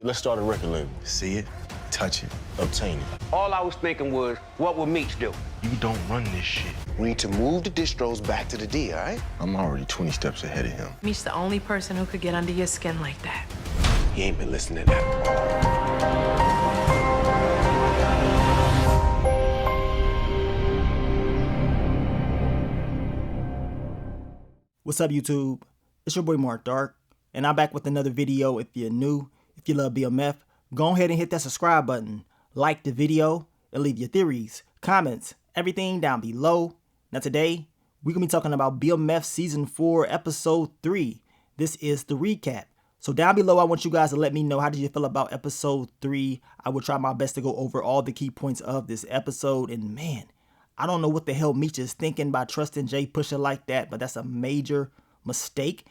Let's start a record label. See it, touch it, Obtain it. All I was thinking was, what would Meech do? you don't run this shit. We need to move the distros back to the D, all right? I'm already 20 steps ahead of him. Meech's the only person who could get under your skin like that. He ain't been listening to that. What's up, YouTube? It's your boy Mark Dark, and I'm back with another video. If you're new, if you love BMF, go ahead and hit that subscribe button, like the video, and leave your theories, comments, everything down below. Now today, we're going to be talking about BMF Season 4, Episode 3. This is the recap. So down below, I want you guys to let me know how did you feel about Episode 3. I will try my best to go over all the key points of this episode, and man, I don't know what the hell Meech is thinking by trusting Jay Pusha like that, but that's a major mistake.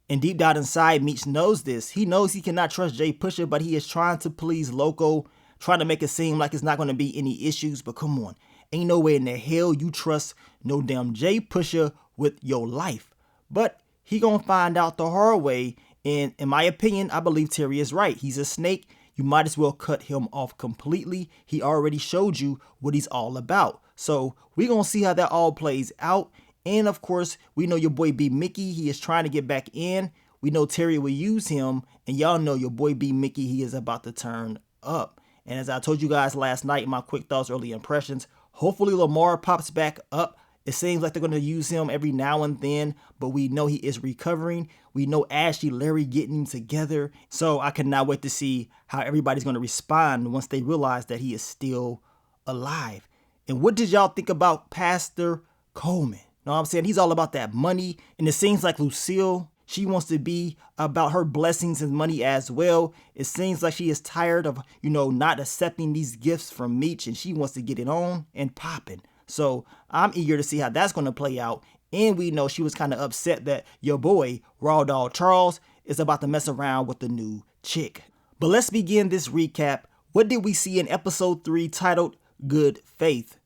And deep down inside, Meech knows this. He knows he cannot trust Jay Pusha, but he is trying to please Loco, trying to make it seem like it's not going to be any issues. But come on, ain't no way in the hell you trust no damn Jay Pusha with your life. But he gonna find out the hard way. And in my opinion, I believe Terry is right. He's a snake. You might as well cut him off completely. He already showed you what he's all about. So we're going to see how that all plays out. And of course, we know your boy B Mickey. He is trying to get back in. We know Terry will use him. And y'all know your boy B Mickey, he is about to turn up. And as I told you guys last night in my quick thoughts, early impressions, hopefully Lamar pops back up. It seems like they're going to use him every now and then, but we know he is recovering. We know Ashley, Larry getting him together. So I cannot wait to see how everybody's going to respond once they realize that he is still alive. And what did y'all think about Pastor Coleman? Know what I'm saying? He's all about that money. And it seems like Lucille, she wants to be about her blessings and money as well. It seems like she is tired of, not accepting these gifts from Meech, and she wants to get it on and popping. So I'm eager to see how that's going to play out. And we know she was kind of upset that your boy, Raw Dog Charles, is about to mess around with the new chick. But let's begin this recap. What did we see in episode 3 titled Good Faith?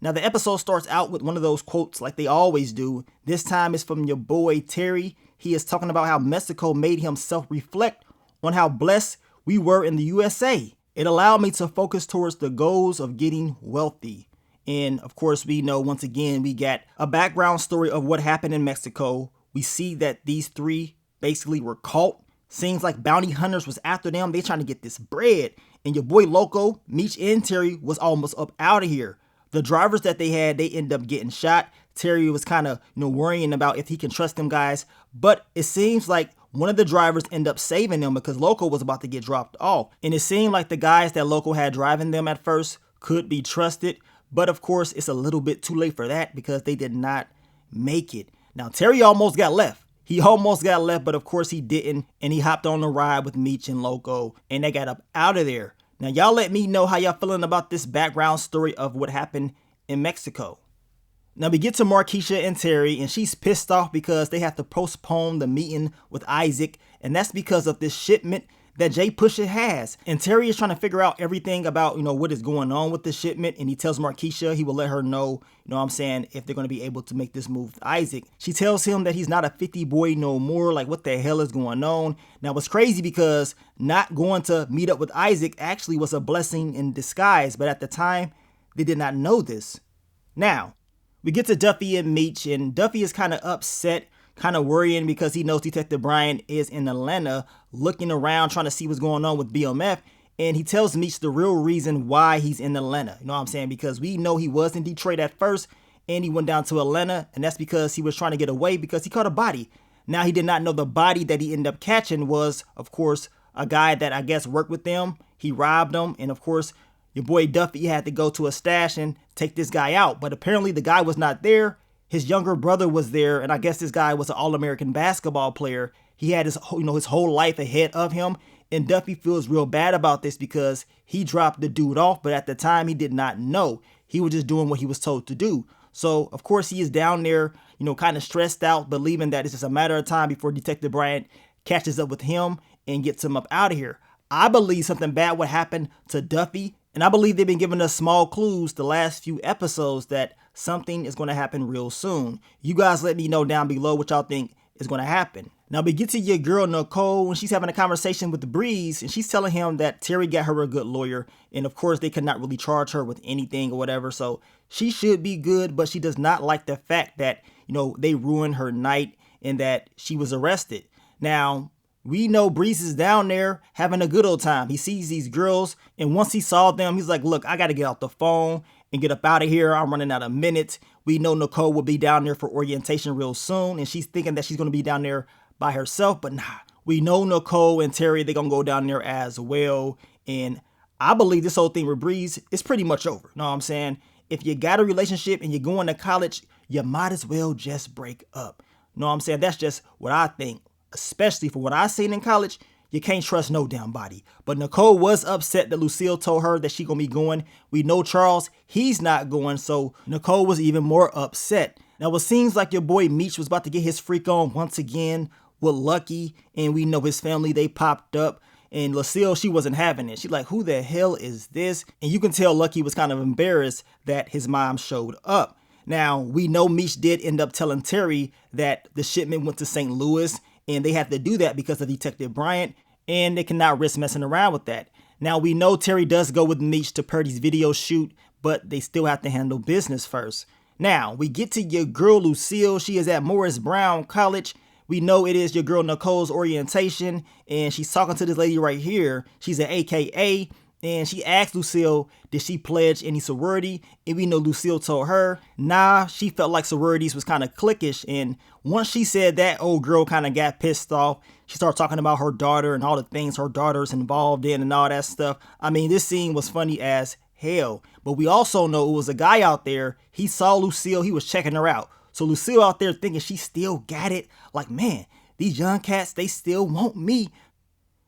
Now the episode starts out with one of those quotes like they always do. This time it's from your boy Terry. He is talking about how Mexico made him self-reflect on how blessed we were in the USA. It allowed me to focus towards the goals of getting wealthy. And of course, we know once again, we got a background story of what happened in Mexico. We see that these three basically were caught. Seems like bounty hunters was after them. They trying to get this bread. And your boy Loco, Meech and Terry was almost up out of here. The drivers that they had, they end up getting shot. Terry was kind of, worrying about if he can trust them guys. But it seems like one of the drivers end up saving them because Loco was about to get dropped off. And it seemed like the guys that Loco had driving them at first could be trusted. But of course, it's a little bit too late for that because they did not make it. Now, Terry almost got left. He almost got left, but of course he didn't. And he hopped on the ride with Meech and Loco, and they got up out of there. Now, y'all let me know how y'all feeling about this background story of what happened in Mexico. Now, we get to Markeisha and Terry, and she's pissed off because they have to postpone the meeting with Isaac. And that's because of this shipment that Jay Pusha has. And Terry is trying to figure out everything about, what is going on with the shipment. And he tells Markeisha he will let her know, if they're going to be able to make this move with Isaac. She tells him that he's not a 50 boy no more. Like, what the hell is going on? Now, it's crazy because not going to meet up with Isaac actually was a blessing in disguise. But at the time, they did not know this. Now, we get to Duffy and Meech, and Duffy is kind of upset, kind of worrying because he knows Detective Brian is in Atlanta looking around trying to see what's going on with BMF. And he tells Meech the real reason why he's in Atlanta. You know what I'm saying? Because we know he was in Detroit at first and he went down to Atlanta. And that's because he was trying to get away because he caught a body. Now, he did not know the body that he ended up catching was, of course, a guy that I guess worked with them. He robbed them. And of course, your boy Duffy had to go to a stash and take this guy out. But apparently the guy was not there. His younger brother was there, and I guess this guy was an All-American basketball player. He had his whole life ahead of him, and Duffy feels real bad about this because he dropped the dude off, but at the time he did not know. He was just doing what he was told to do. So, of course, he is down there, kind of stressed out, believing that it's just a matter of time before Detective Bryant catches up with him and gets him up out of here. I believe something bad would happen to Duffy, and I believe they've been giving us small clues the last few episodes that something is going to happen real soon. You guys let me know down below what y'all think is going to happen. Now we get to your girl Nicole when she's having a conversation with Breeze, and she's telling him that Terry got her a good lawyer, and of course they could not really charge her with anything or whatever, so she should be good, but she does not like the fact that, they ruined her night and that she was arrested. Now, we know Breeze is down there having a good old time. He sees these girls, and once he saw them, he's like, look, I got to get off the phone and get up out of here. I'm running out of minutes. We know Nicole will be down there for orientation real soon, and she's thinking that she's going to be down there by herself, but nah. We know Nicole and Terry, they're going to go down there as well, and I believe this whole thing with Breeze is pretty much over. Know what I'm saying? If you got a relationship and you're going to college, you might as well just break up. Know what I'm saying? That's just what I think. Especially for what I seen in college, you can't trust no damn body. But Nicole was upset that Lucille told her that she gonna be going. We know Charles, he's not going, so Nicole was even more upset. Now it seems like your boy Meech was about to get his freak on once again with Lucky, and we know his family, they popped up. And Lucille, she wasn't having it. She's like, who the hell is this? And you can tell Lucky was kind of embarrassed that his mom showed up. Now, we know Meech did end up telling Terry that the shipment went to St. Louis, and they have to do that because of Detective Bryant, and they cannot risk messing around with that. Now, we know Terry does go with Meech to Purdy's video shoot, but they still have to handle business first. Now, we get to your girl Lucille. She is at Morris Brown College. We know it is your girl Nicole's orientation, and she's talking to this lady right here. She's an AKA, and she asked Lucille, did she pledge any sorority? And we know Lucille told her, nah, she felt like sororities was kind of cliquish. And once she said that, old girl kind of got pissed off. She started talking about her daughter and all the things her daughter's involved in and all that stuff. I mean, this scene was funny as hell. But we also know it was a guy out there. He saw Lucille. He was checking her out. So Lucille out there thinking she still got it. Like, man, these young cats, they still want me.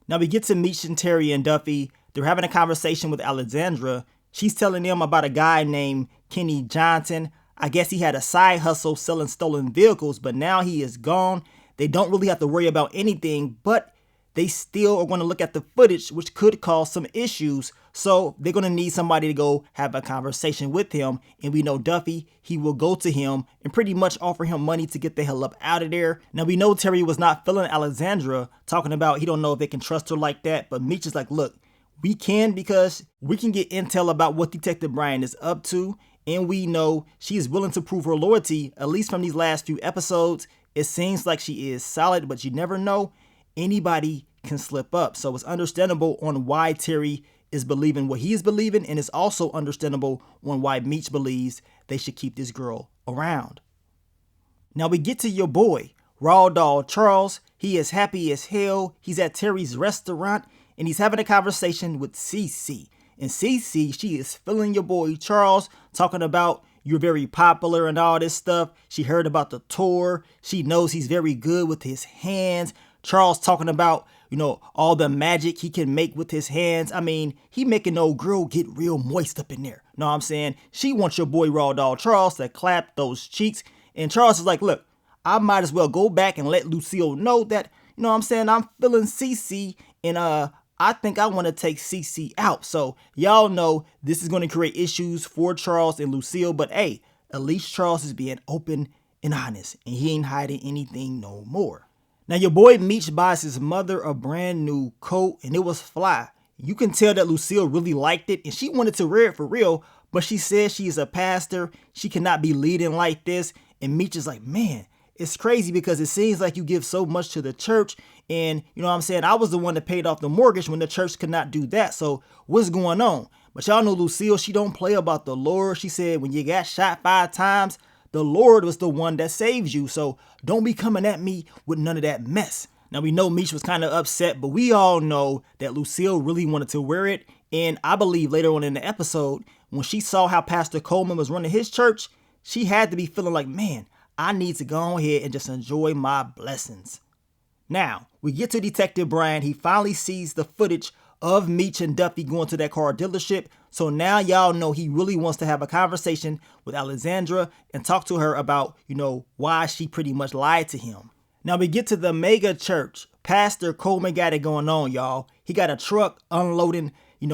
Now we get to Meech and Terry and Duffy. They're having a conversation with Alexandra. She's telling them about a guy named Kenny Johnson. I guess he had a side hustle selling stolen vehicles, but now he is gone. They don't really have to worry about anything, but they still are going to look at the footage, which could cause some issues. So they're going to need somebody to go have a conversation with him. And we know Duffy, he will go to him and pretty much offer him money to get the hell up out of there. Now we know Terry was not feeling Alexandra, talking about he don't know if they can trust her like that. But Meech is like, look, we can, because we can get intel about what Detective Bryant is up to. And we know she is willing to prove her loyalty, at least from these last few episodes. It seems like she is solid, but you never know. Anybody can slip up. So it's understandable on why Terry is believing what he is believing, and it's also understandable on why Meech believes they should keep this girl around. Now we get to your boy, Raw Dog Charles. He is happy as hell. He's at Terry's restaurant, and he's having a conversation with Cece. And Cece, she is feeling your boy Charles, talking about you're very popular and all this stuff. She heard about the tour. She knows he's very good with his hands. Charles talking about, all the magic he can make with his hands. I mean, he making old girl get real moist up in there. Know what I'm saying? She wants your boy Raw Dog Charles to clap those cheeks. And Charles is like, look, I might as well go back and let Lucille know that, I'm feeling Cece, and I think I want to take Cece out. So y'all know this is going to create issues for Charles and Lucille. But hey, at least Charles is being open and honest, and he ain't hiding anything no more. Now your boy Meech buys his mother a brand new coat, and it was fly. You can tell that Lucille really liked it, and she wanted to wear it for real, but she says she is a pastor. She cannot be leading like this. And Meech is like, man, it's crazy because it seems like you give so much to the church. And I was the one that paid off the mortgage when the church could not do that. So what's going on? But y'all know Lucille, she don't play about the Lord. She said when you got shot 5 times, the Lord was the one that saves you. So don't be coming at me with none of that mess. Now we know Meech was kind of upset, but we all know that Lucille really wanted to wear it. And I believe later on in the episode, when she saw how Pastor Coleman was running his church, she had to be feeling like, man, I need to go ahead and just enjoy my blessings. Now, we get to Detective Bryant. He finally sees the footage of Meech and Duffy going to that car dealership. So now y'all know he really wants to have a conversation with Alexandra and talk to her about, why she pretty much lied to him. Now we get to the mega church. Pastor Coleman got it going on, y'all. He got a truck unloading,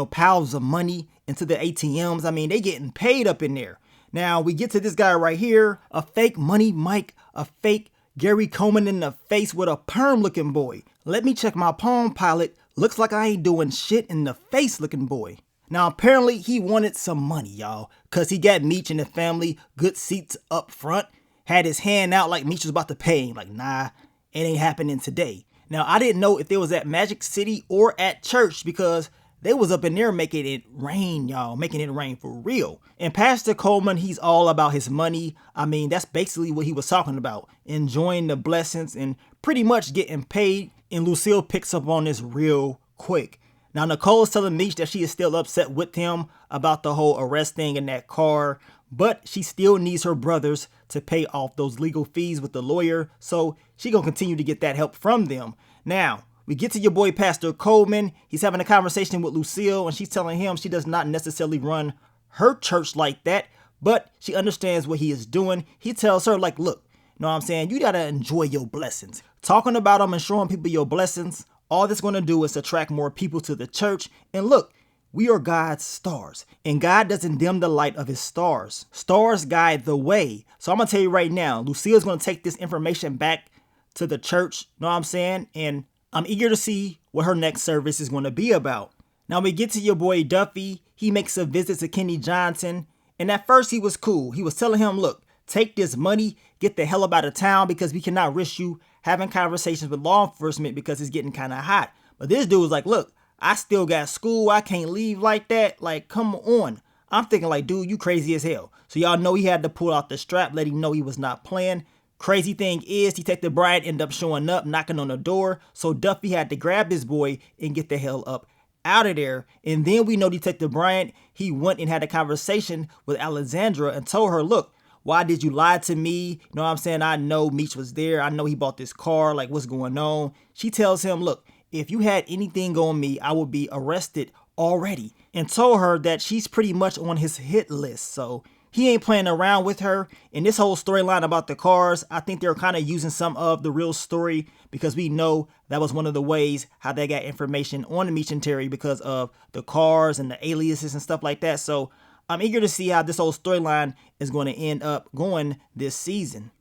piles of money into the ATMs. I mean, they getting paid up in there. Now we get to this guy right here, a fake money Mike, a fake, Gary Coleman in the face with a perm looking boy. Let me check my Palm Pilot. Looks like I ain't doing shit in the face looking boy. Now apparently he wanted some money, y'all, cause he got Meech and the family good seats up front. Had his hand out like Meech was about to pay him. Like, nah, it ain't happening today. Now I didn't know if they was at Magic City or at church because they was up in there making it rain, y'all, making it rain for real. And Pastor Coleman, he's all about his money. I mean, that's basically what he was talking about. Enjoying the blessings and pretty much getting paid. And Lucille picks up on this real quick. Now, Nicole is telling Meech that she is still upset with him about the whole arrest thing in that car, but she still needs her brothers to pay off those legal fees with the lawyer, so she gonna continue to get that help from them. Now, we get to your boy Pastor Coleman. He's having a conversation with Lucille, and she's telling him she does not necessarily run her church like that, but she understands what he is doing. He tells her, like, look, you know what I'm saying? You gotta enjoy your blessings. Talking about them and showing people your blessings, all that's going to do is attract more people to the church. And look, we are God's stars. And God doesn't dim the light of his stars. Stars guide the way. So I'm going to tell you right now, Lucille's going to take this information back to the church. Know what I'm saying? And I'm eager to see what her next service is going to be about. Now we get to your boy Duffy. He makes a visit to Kenny Johnson. And at first he was cool. He was telling him, look, take this money, get the hell up out of town because we cannot risk you having conversations with law enforcement because it's getting kind of hot. But this dude was like, look, I still got school. I can't leave like that. Like, come on. I'm thinking like, dude, you crazy as hell. So y'all know he had to pull out the strap, let him know he was not playing. Crazy thing is, Detective Bryant ended up showing up, knocking on the door. So Duffy had to grab this boy and get the hell up out of there. And then we know Detective Bryant, he went and had a conversation with Alexandra and told her, look, why did you lie to me? You know what I'm saying? I know Meech was there. I know he bought this car. Like, what's going on? She tells him, look, if you had anything on me, I would be arrested already. And told her that she's pretty much on his hit list. So he ain't playing around with her. And this whole storyline about the cars, I think they're kind of using some of the real story because we know that was one of the ways how they got information on Meech and Terry because of the cars and the aliases and stuff like that. So I'm eager to see how this whole storyline is going to end up going this season.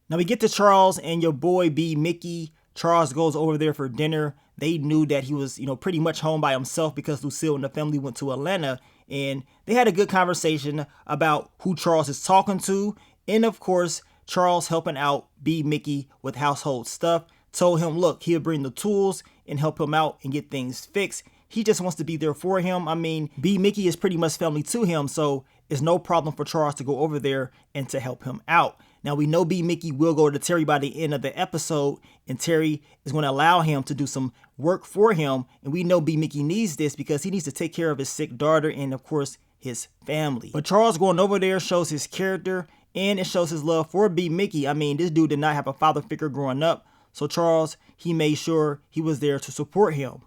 Now we get to Charles and your boy B. Mickey. Charles goes over there for dinner. They knew that he was, pretty much home by himself because Lucille and the family went to Atlanta. And they had a good conversation about who Charles is talking to. And of course, Charles helping out B. Mickey with household stuff. Told him, look, he'll bring the tools and help him out and get things fixed. He just wants to be there for him. I mean, B. Mickey is pretty much family to him, so it's no problem for Charles to go over there and to help him out. Now, we know B. Mickey will go to Terry by the end of the episode, and Terry is going to allow him to do some work for him. And we know B. Mickey needs this because he needs to take care of his sick daughter and, of course, his family. But Charles going over there shows his character, and it shows his love for B. Mickey. I mean, this dude did not have a father figure growing up, so Charles, he made sure he was there to support him.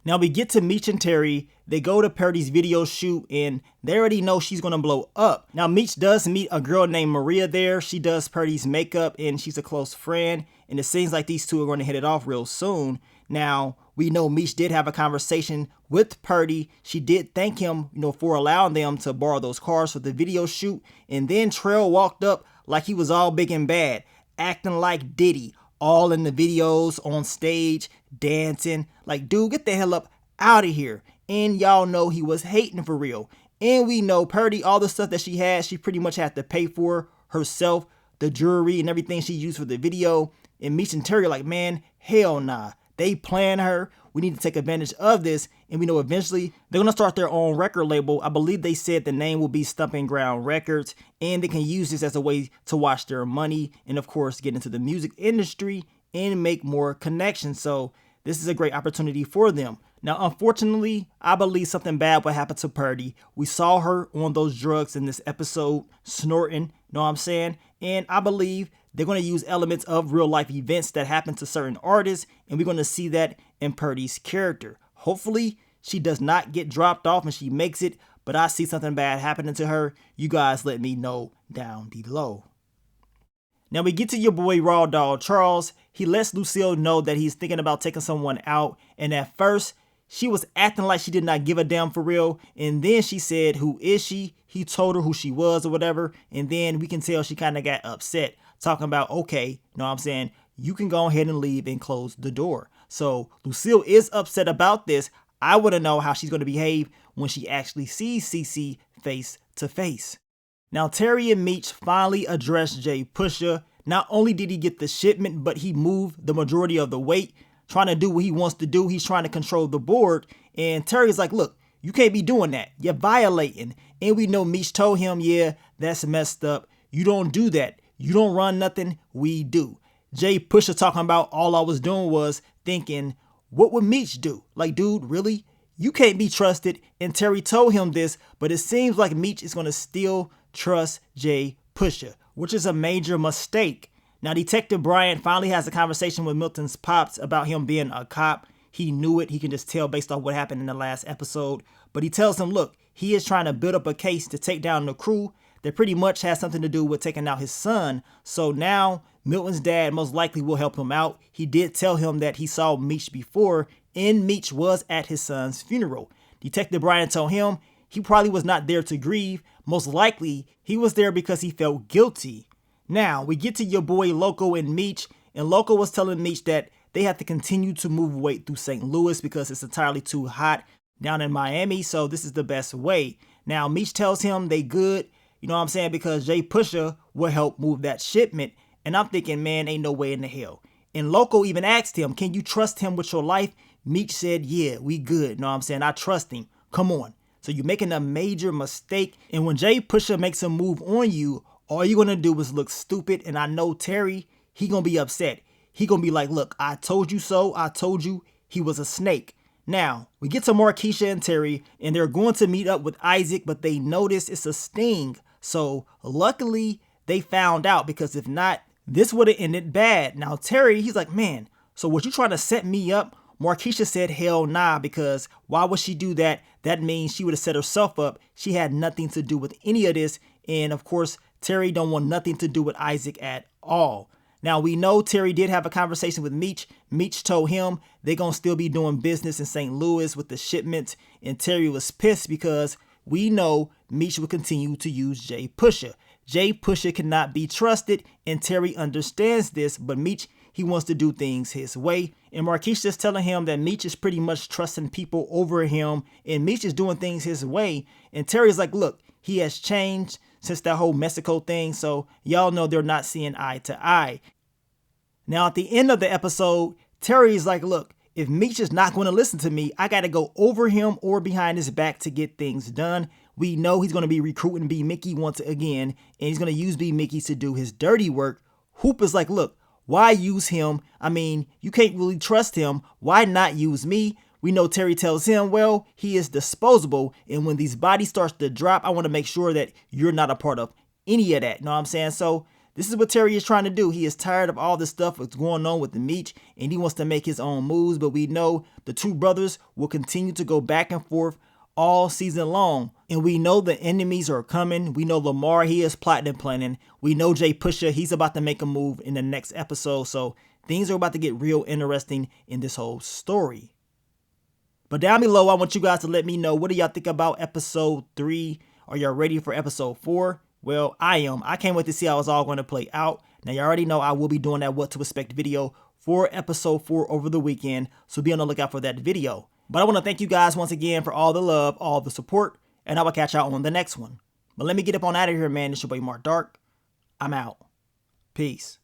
Now we get to Meech and Terry. They go to Purdy's video shoot and they already know she's going to blow up. Now Meech does meet a girl named Maria there. She does Purdy's makeup and she's a close friend. And it seems like these two are going to hit it off real soon. Now we know Meech did have a conversation with Purdy. She did thank him, for allowing them to borrow those cars for the video shoot. And then Trail walked up like he was all big and bad, acting like Diddy. All in the videos, on stage, dancing. Like, dude, get the hell up out of here. And y'all know he was hating for real. And we know Purdy, all the stuff that she had, she pretty much had to pay for herself. The jewelry and everything she used for the video. And Meech and Terry are like, man, hell nah. They plan her. We need to take advantage of this. And we know eventually they're going to start their own record label. I believe they said the name will be Stumping Ground Records. And they can use this as a way to watch their money. And of course, get into the music industry and make more connections. So this is a great opportunity for them. Now, unfortunately, I believe something bad will happen to Purdy. We saw her on those drugs in this episode, snorting, know what I'm saying? And I believe they're going to use elements of real life events that happen to certain artists. And we're going to see that in Purdy's character. Hopefully, she does not get dropped off and she makes it. But I see something bad happening to her. You guys let me know down below. Now we get to your boy Raw Dog Charles. He lets Lucille know that he's thinking about taking someone out. And at first, she was acting like she did not give a damn for real. And then she said, who is she? He told her who she was or whatever. And then we can tell she kind of got upset. talking about, okay, you know what I'm saying, you can go ahead and leave and close the door. So Lucille is upset about this. I want to know how she's going to behave when she actually sees Cece face to face. Now, Terry and Meech finally addressed Jay Pusher. Not only did he get the shipment, but he moved the majority of the weight, trying to do what he wants to do. He's trying to control the board. And Terry's like, look, you can't be doing that. You're violating. And we know Meech told him, yeah, that's messed up. You don't do that. You don't run nothing. We do. Jay Pusher talking about all I was doing was thinking, what would Meech do? Like, dude, really? You can't be trusted. And Terry told him this, but it seems like Meech is going to still trust Jay Pusher, which is a major mistake. Now, Detective Bryant finally has a conversation with Milton's pops about him being a cop. He knew it. He can just tell based on what happened in the last episode. But he tells him, look, he is trying to build up a case to take down the crew that pretty much has something to do with taking out his son. So now Milton's dad most likely will help him out. He did tell him that he saw Meech before, and Meech was at his son's funeral. Detective Bryant told him he probably was not there to grieve. Most likely, he was there because he felt guilty. Now, we get to your boy Loco and Meech, and Loco was telling Meech that they have to continue to move weight through St. Louis because it's entirely too hot down in Miami, so this is the best way. Now, Meech tells him they good, you know what I'm saying, because Jay Pusher will help move that shipment, and I'm thinking, man, ain't no way in the hell. And Loco even asked him, can you trust him with your life? Meech said, yeah, we good, you know what I'm saying, I trust him, come on. So you're making a major mistake, and when Jay Pusher makes a move on you, all you're going to do is look stupid, and I know Terry, he going to be upset. He going to be like, look, I told you so, I told you he was a snake. Now, we get to Markeisha and Terry, and they're going to meet up with Isaac, but they notice it's a sting. So luckily, they found out, because if not, this would have ended bad. Now, Terry, he's like, man, so was you trying to set me up? Markeisha said, hell nah, because why would she do that? That means she would have set herself up. She had nothing to do with any of this. And of course, Terry don't want nothing to do with Isaac at all. Now, we know Terry did have a conversation with Meech. Meech told him they're going to still be doing business in St. Louis with the shipments. And Terry was pissed because we know Meech will continue to use Jay Pusher. Jay Pusher cannot be trusted, and Terry understands this, but Meech, he wants to do things his way. And Markeisha is telling him that Meech is pretty much trusting people over him, and Meech is doing things his way. And Terry's like, look, he has changed since that whole Mexico thing, so y'all know they're not seeing eye to eye. Now, at the end of the episode, Terry's like, look, if Meech is not going to listen to me, I got to go over him or behind his back to get things done. We know he's going to be recruiting B. Mickey once again, and he's going to use B. Mickey to do his dirty work. Hoop is like, look, why use him? I mean, you can't really trust him. Why not use me? We know Terry tells him, well, he is disposable, and when these bodies starts to drop, I want to make sure that you're not a part of any of that. You know what I'm saying? So this is what Terry is trying to do. He is tired of all the stuff that's going on with the Meech, and he wants to make his own moves, but we know the two brothers will continue to go back and forth all season long. And we know the enemies are coming. We know Lamar, he is plotting and planning. We know Jay Pusher, he's about to make a move in the next episode. So things are about to get real interesting in this whole story. But down below, I want you guys to let me know, what do y'all think about episode 3? Are y'all ready for episode 4? Well, I am. I can't wait to see how it's all going to play out. Now, you already know I will be doing that What to Expect video for episode 4 over the weekend. So be on the lookout for that video. But I want to thank you guys once again for all the love, all the support, and I will catch y'all on the next one. But let me get up on out of here, man. It's your boy Mark Dark. I'm out. Peace.